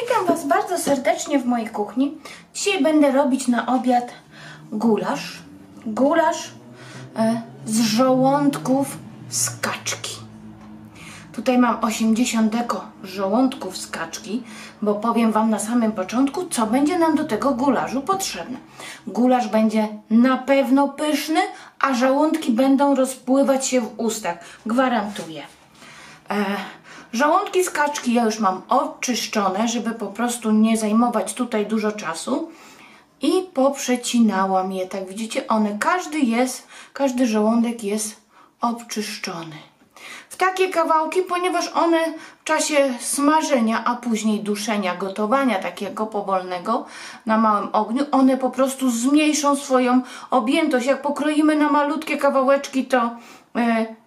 Witam Was bardzo serdecznie w mojej kuchni. Dzisiaj będę robić na obiad gulasz. Gulasz z żołądków z kaczki. Tutaj mam 80 deko żołądków z kaczki, bo powiem Wam na samym początku, co będzie nam do tego gulaszu potrzebne. Gulasz będzie na pewno pyszny, a żołądki będą rozpływać się w ustach. Gwarantuję. Żołądki z kaczki ja już mam oczyszczone, żeby po prostu nie zajmować tutaj dużo czasu. I poprzecinałam je, tak widzicie, każdy żołądek jest obczyszczony. W takie kawałki, ponieważ one w czasie smażenia, a później duszenia, gotowania takiego powolnego na małym ogniu, one po prostu zmniejszą swoją objętość. Jak pokroimy na malutkie kawałeczki, to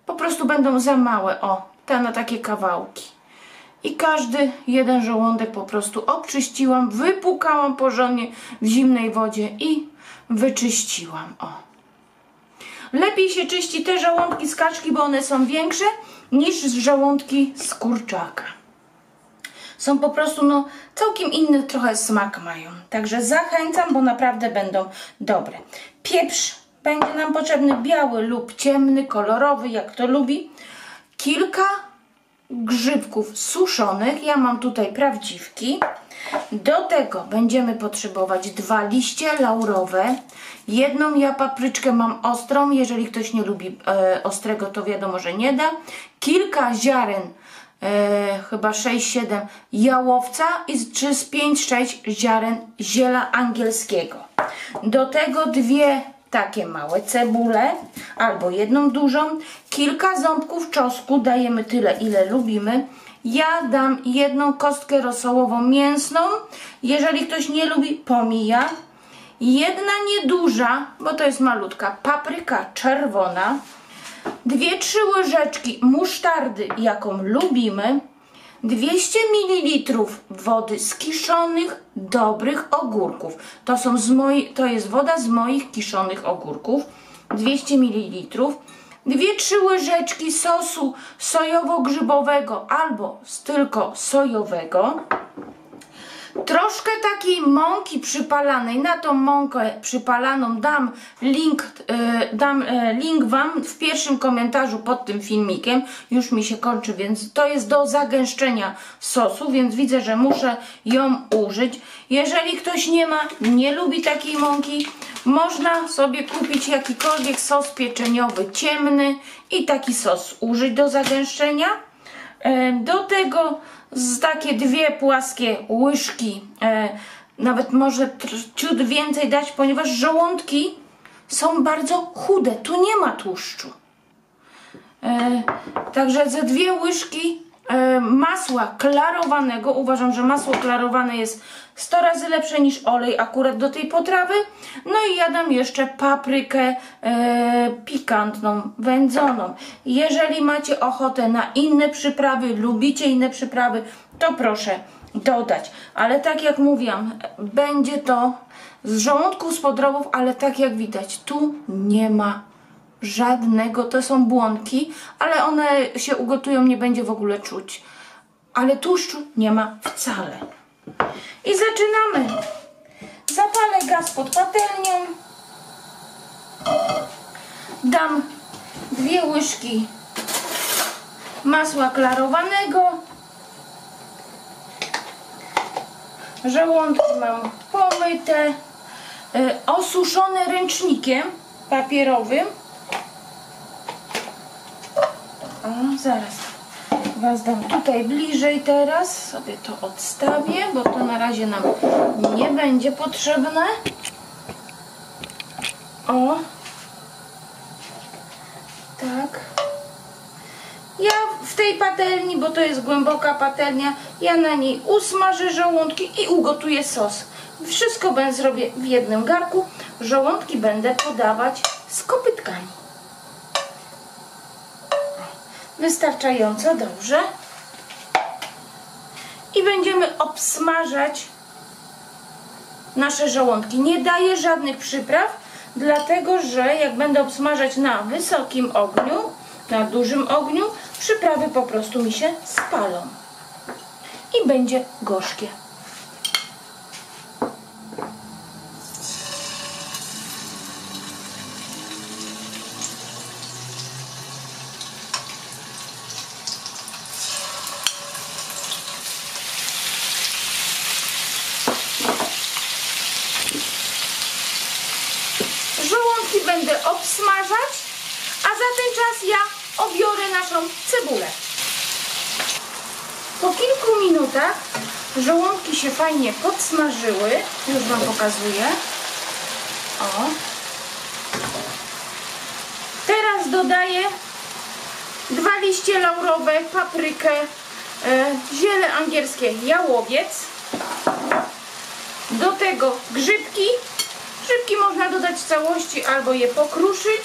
po prostu będą za małe, na takie kawałki. I każdy jeden żołądek po prostu obczyściłam, wypłukałam porządnie w zimnej wodzie i wyczyściłam. Lepiej się czyści te żołądki z kaczki, bo one są większe niż żołądki z kurczaka. Są po prostu całkiem inny trochę smak mają. Także zachęcam, bo naprawdę będą dobre. Pieprz będzie nam potrzebny biały lub ciemny, kolorowy, jak kto lubi. Kilka grzybków suszonych. Ja mam tutaj prawdziwki. Do tego będziemy potrzebować 2 liście laurowe. Jedną ja papryczkę mam ostrą. Jeżeli ktoś nie lubi ostrego, to wiadomo, że nie da. Kilka ziaren, chyba 6-7 jałowca czy z 5-6 ziaren ziela angielskiego. Do tego 2 takie małe cebule, albo jedną dużą, kilka ząbków czosnku, dajemy tyle, ile lubimy. Ja dam 1 kostkę rosołową mięsną, jeżeli ktoś nie lubi, pomija. 1 nieduża, bo to jest malutka, papryka czerwona. 2-3 łyżeczki musztardy, jaką lubimy. 200 ml wody z kiszonych, dobrych ogórków. To jest woda z moich kiszonych ogórków. 200 ml. 2-3 łyżeczki sosu sojowo-grzybowego albo tylko sojowego. Troszkę takiej mąki przypalanej. Na tą mąkę przypalaną dam link Wam w pierwszym komentarzu pod tym filmikiem. Już mi się kończy, więc to jest do zagęszczenia sosu, więc widzę, że muszę ją użyć. Jeżeli ktoś nie lubi takiej mąki, można sobie kupić jakikolwiek sos pieczeniowy ciemny i taki sos użyć do zagęszczenia. Do tego takie 2 płaskie łyżki, nawet może ciut więcej dać, ponieważ żołądki są bardzo chude, tu nie ma tłuszczu. Także ze 2 łyżki masła klarowanego. Uważam, że masło klarowane jest 100 razy lepsze niż olej akurat do tej potrawy. No i ja dam jeszcze paprykę pikantną, wędzoną. Jeżeli macie ochotę na inne przyprawy, lubicie inne przyprawy, to proszę dodać. Ale tak jak mówiłam, będzie to z żołądków, z podrobów, ale tak jak widać, tu nie ma żadnego, to są błonki, ale one się ugotują, nie będzie w ogóle czuć. Ale tłuszczu nie ma wcale. I zaczynamy. Zapalę gaz pod patelnią. Dam 2 łyżki masła klarowanego. Żołądki mam pomyte, osuszone ręcznikiem papierowym. Zaraz Was dam tutaj bliżej teraz. Sobie to odstawię, bo to na razie nam nie będzie potrzebne. Tak. Ja w tej patelni, bo to jest głęboka patelnia, ja na niej usmażę żołądki i ugotuję sos. Wszystko zrobię w jednym garku. Żołądki będę podawać z kopytkami. Wystarczająco dobrze. I będziemy obsmażać nasze żołądki. Nie daję żadnych przypraw, dlatego że jak będę obsmażać na wysokim ogniu, na dużym ogniu, przyprawy po prostu mi się spalą. I będzie gorzkie. żołądki będę obsmażać, a za ten czas ja obiorę naszą cebulę. Po kilku minutach żołądki się fajnie podsmażyły. Już Wam pokazuję. O. Teraz dodaję 2 liście laurowe, paprykę, ziele angielskie, jałowiec. Do tego grzybki. Grzybki można dodać w całości albo je pokruszyć.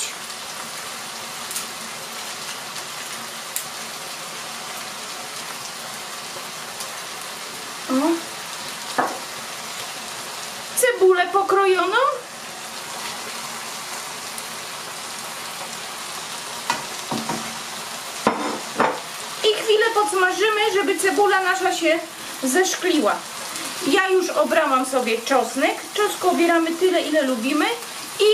O. Cebulę pokrojoną. I chwilę podsmażymy, żeby cebula nasza się zeszkliła. Ja już obrałam sobie czosnek. Czosnku obieramy tyle, ile lubimy. I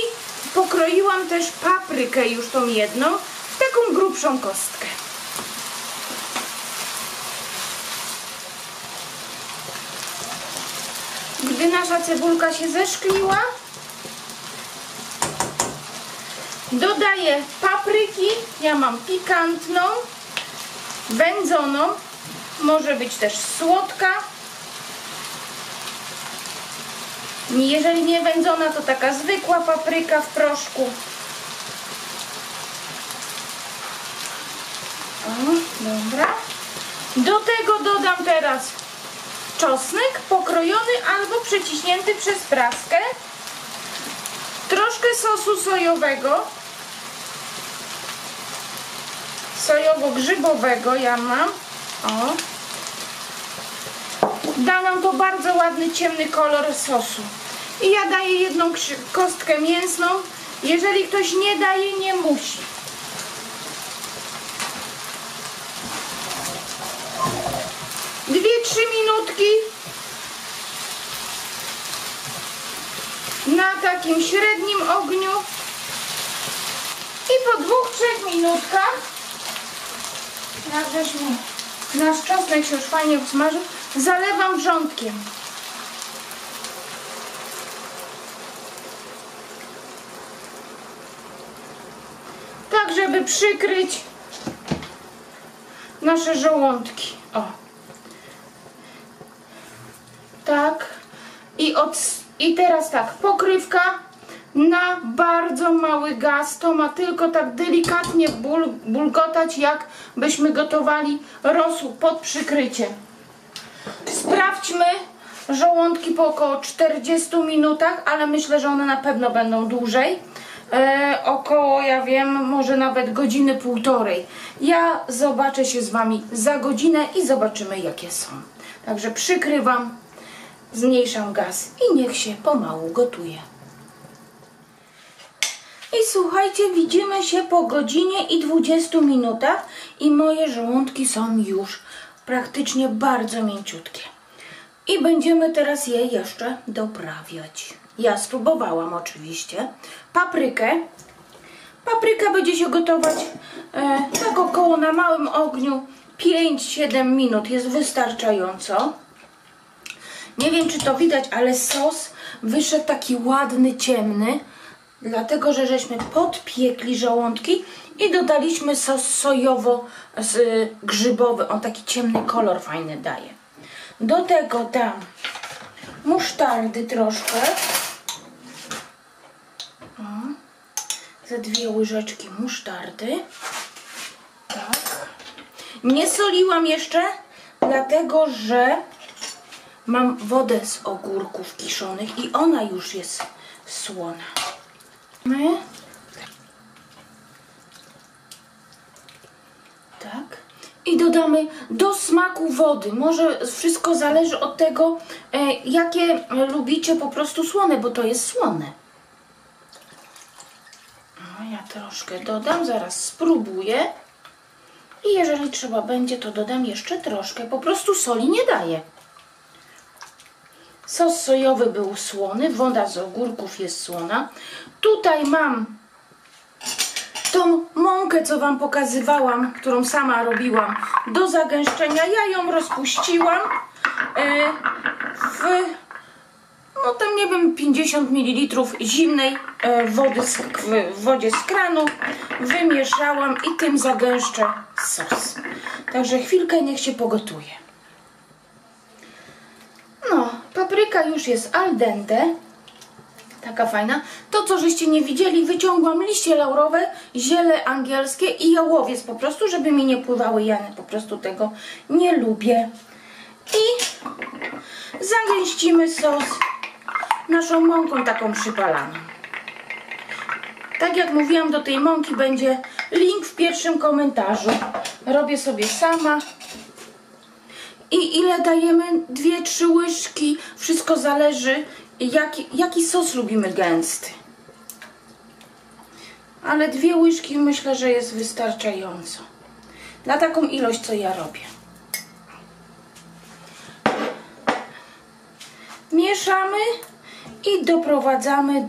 pokroiłam też paprykę, już tą jedną, w taką grubszą kostkę. Gdy nasza cebulka się zeszkliła, dodaję papryki. Ja mam pikantną, wędzoną, może być też słodka. Jeżeli nie wędzona, to taka zwykła papryka w proszku. O, dobra. Do tego dodam teraz czosnek pokrojony albo przeciśnięty przez praskę. Troszkę sosu sojowego. Sojowo-grzybowego ja mam. O. Da nam to bardzo ładny, ciemny kolor sosu. I ja daję jedną kostkę mięsną. Jeżeli ktoś nie daje, nie musi. Dwie, 3 minutki na takim średnim ogniu. I po 2-3 minutkach, jak żeśmy nasz czosnek się już fajnie usmażył, zalewam wrzątkiem. Tak, żeby przykryć nasze żołądki. O. Tak. I teraz tak, pokrywka na bardzo mały gaz. To ma tylko tak delikatnie bulgotać, jak byśmy gotowali rosół pod przykryciem. Sprawdźmy żołądki po około 40 minutach, ale myślę, że one na pewno będą dłużej. Około, ja wiem, może nawet godziny, półtorej. Ja zobaczę się z Wami za godzinę i zobaczymy, jakie są. Także przykrywam, zmniejszam gaz i niech się pomału gotuje. I słuchajcie, widzimy się po godzinie i 20 minutach i moje żołądki są już praktycznie bardzo mięciutkie. I będziemy teraz je jeszcze doprawiać. Ja spróbowałam oczywiście. Paprykę. Papryka będzie się gotować tak około na małym ogniu 5-7 minut. Jest wystarczająco. Nie wiem, czy to widać, ale sos wyszedł taki ładny, ciemny. Dlatego, że żeśmy podpiekli żołądki i dodaliśmy sos sojowo-grzybowy. On taki ciemny kolor fajny daje. Do tego dam musztardy troszkę. O, ze 2 łyżeczki musztardy. Tak. Nie soliłam jeszcze, dlatego że mam wodę z ogórków kiszonych i ona już jest słona. Tak. I dodamy do smaku wody. Może wszystko zależy od tego, jakie lubicie po prostu słone, bo to jest słone. No, ja troszkę dodam, zaraz spróbuję. I jeżeli trzeba będzie, to dodam jeszcze troszkę. Po prostu soli nie daję. Sos sojowy był słony, woda z ogórków jest słona. Tutaj mam tą mąkę, co Wam pokazywałam, którą sama robiłam do zagęszczenia. Ja ją rozpuściłam w no tam nie wiem, 50 ml zimnej wody w wodzie z kranu. Wymieszałam i tym zagęszczę sos. Także chwilkę niech się pogotuje. No, papryka już jest al dente. Taka fajna. To, co żeście nie widzieli, wyciągłam liście laurowe, ziele angielskie i jałowiec po prostu, żeby mi nie pływały. Ja po prostu tego nie lubię. I zagęścimy sos naszą mąką taką przypalaną. Tak jak mówiłam, do tej mąki będzie link w pierwszym komentarzu. Robię sobie sama. I ile dajemy? 2-3 łyżki. Wszystko zależy, jaki sos lubimy gęsty. Ale 2 łyżki myślę, że jest wystarczająco. Na taką ilość, co ja robię. Mieszamy i doprowadzamy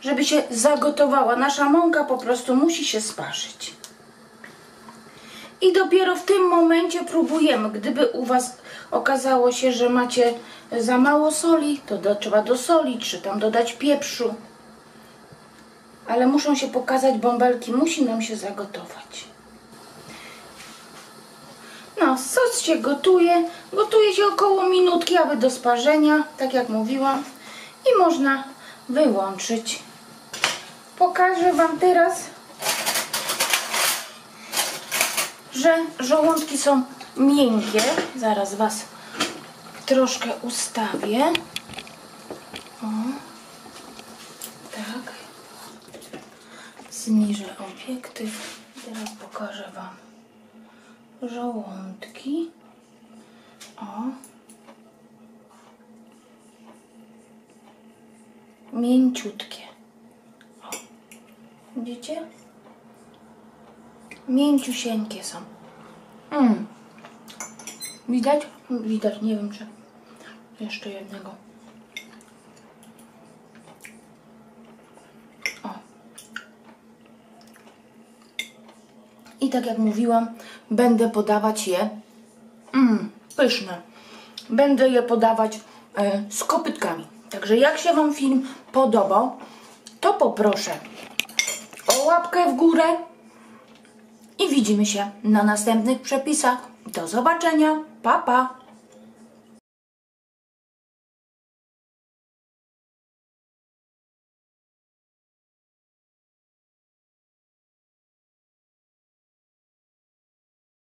żeby się zagotowała. Nasza mąka po prostu musi się sparzyć. I dopiero w tym momencie próbujemy. Gdyby u Was okazało się, że macie za mało soli, to trzeba dosolić, czy tam dodać pieprzu. Ale muszą się pokazać bąbelki, musi nam się zagotować. No, sos się gotuje. Gotuje się około minutki, aby do sparzenia, tak jak mówiłam. I można wyłączyć. Pokażę Wam teraz, że żołądki są miękkie. Zaraz Was troszkę ustawię. O, tak. Zniżę obiektyw. Teraz pokażę Wam żołądki. O. Mięciutkie. O. Widzicie? Mięciusieńkie są. Widać? Widać, nie wiem czy jeszcze jednego. O. I tak jak mówiłam, będę podawać je pyszne. Będę je podawać z kopytkami. Także jak się Wam film podobał, to poproszę o łapkę w górę i widzimy się na następnych przepisach. Do zobaczenia. Pa, pa!